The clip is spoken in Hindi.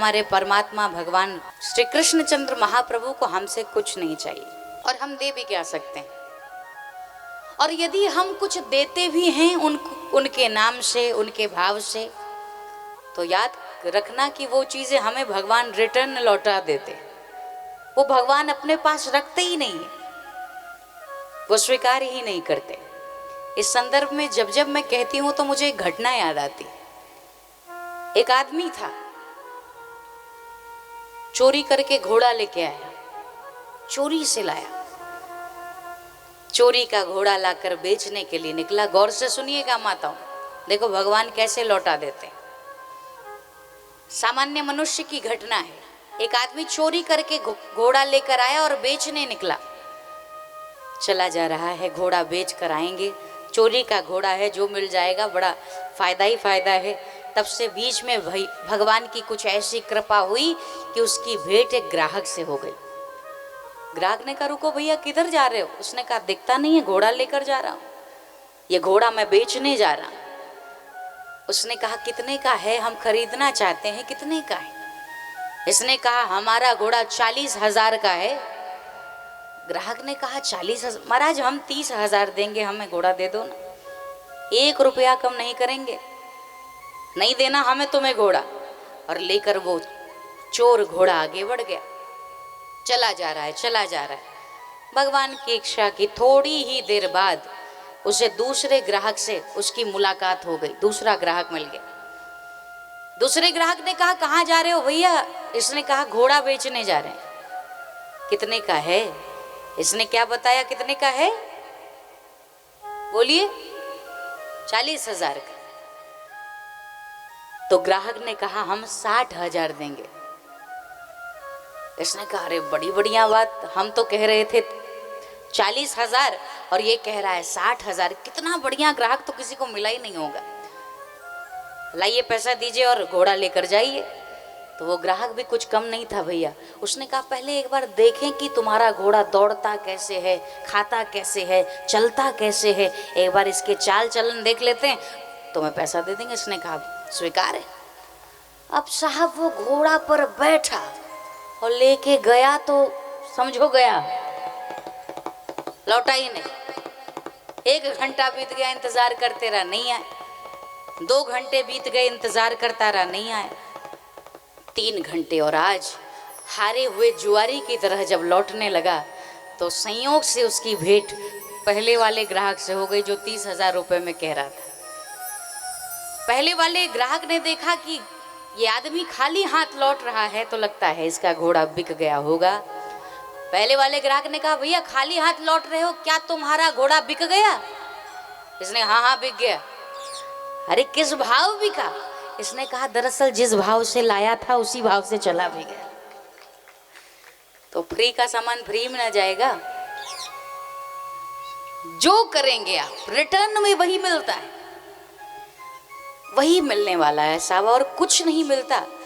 हमारे परमात्मा भगवान श्री कृष्णचंद्र महाप्रभु को हमसे कुछ नहीं चाहिए और हम दे भी क्या सकते हैं। और यदि हम कुछ देते भी हैं उनके नाम से, उनके भाव से, तो याद रखना कि वो चीजें हमें भगवान रिटर्न लौटा देते। वो भगवान अपने पास रखते ही नहीं है, वो स्वीकार ही नहीं करते। इस संदर्भ में जब जब मैं कहती हूं तो मुझे एक घटना याद आती। एक आदमी था, चोरी करके घोड़ा लेके आया, चोरी से लाया, चोरी का घोड़ा लाकर बेचने के लिए निकला। गौर से सुनिएगा माताओं, देखो भगवान कैसे लौटा देते हैं। सामान्य मनुष्य की घटना है। एक आदमी चोरी करके घोड़ा लेकर आया और बेचने निकला। चला जा रहा है, घोड़ा बेच कर आएंगे, चोरी का घोड़ा है, जो मिल जाएगा बड़ा फायदा ही फायदा है। तब से बीच में भगवान की कुछ ऐसी कृपा हुई कि उसकी भेंट एक ग्राहक से हो गई। ग्राहक ने कहा, रुको भैया किधर जा रहे हो? उसने कहा, दिखता नहीं है, घोड़ा लेकर जा रहा हूं, ये घोड़ा मैं बेचने जा रहा हूं। उसने कहा, कितने का है? हम खरीदना चाहते हैं, कितने का है? इसने कहा, हमारा घोड़ा 40,000 का है। ग्राहक ने कहा, 40,000? महाराज हम 30,000 देंगे, हमें घोड़ा दे दो ना, 1 रुपया कम नहीं करेंगे। नहीं देना हमें तुम्हें घोड़ा। और लेकर वो चोर घोड़ा आगे बढ़ गया, चला जा रहा है, चला जा रहा है। भगवान की इच्छा की थोड़ी ही देर बाद उसे दूसरे ग्राहक से उसकी मुलाकात हो गई, दूसरा ग्राहक मिल गया। दूसरे ग्राहक ने कहा, कहाँ जा रहे हो भैया? इसने कहा, घोड़ा बेचने जा रहे हैं। कितने का है? इसने क्या बताया कितने का है? बोलिए। 40,000 का। तो ग्राहक ने कहा, हम 60,000 देंगे। इसने कहा, अरे बड़ी बढ़िया बात, हम तो कह रहे थे 40,000 और ये कह रहा है 60,000। कितना बढ़िया ग्राहक, तो किसी को मिला ही नहीं होगा। लाइए पैसा दीजिए और घोड़ा लेकर जाइए। तो वो ग्राहक भी कुछ कम नहीं था भैया। उसने कहा, पहले एक बार देखें कि तुम्हारा घोड़ा दौड़ता कैसे है, खाता कैसे है, चलता कैसे है, एक बार इसके चाल चलन देख लेते हैं, तुम्हें पैसा दे देंगे। इसने कहा, स्वीकार है। अब साहब वो घोड़ा पर बैठा और लेके गया तो समझो गया, लौटा ही नहीं। 1 घंटा बीत गया, इंतजार करते रहा, नहीं आए। 2 घंटे बीत गए, इंतजार करता रहा, नहीं आए। 3 घंटे। और आज हारे हुए जुआरी की तरह जब लौटने लगा तो संयोग से उसकी भेंट पहले वाले ग्राहक से हो गई, जो 30,000 रुपए में कह रहा था। पहले वाले ग्राहक ने देखा कि ये आदमी खाली हाथ लौट रहा है, तो लगता है इसका घोड़ा बिक गया होगा। पहले वाले ग्राहक ने कहा, भैया खाली हाथ लौट रहे हो, क्या तुम्हारा घोड़ा बिक गया? इसने, हाँ हाँ बिक गया। अरे किस भाव बिका? इसने कहा, दरअसल जिस भाव से लाया था उसी भाव से चला भी गया। तो फ्री का सामान फ्री में ना जाएगा। जो करेंगे आप रिटर्न में वही मिलता है, वही मिलने वाला है साहब, और कुछ नहीं मिलता।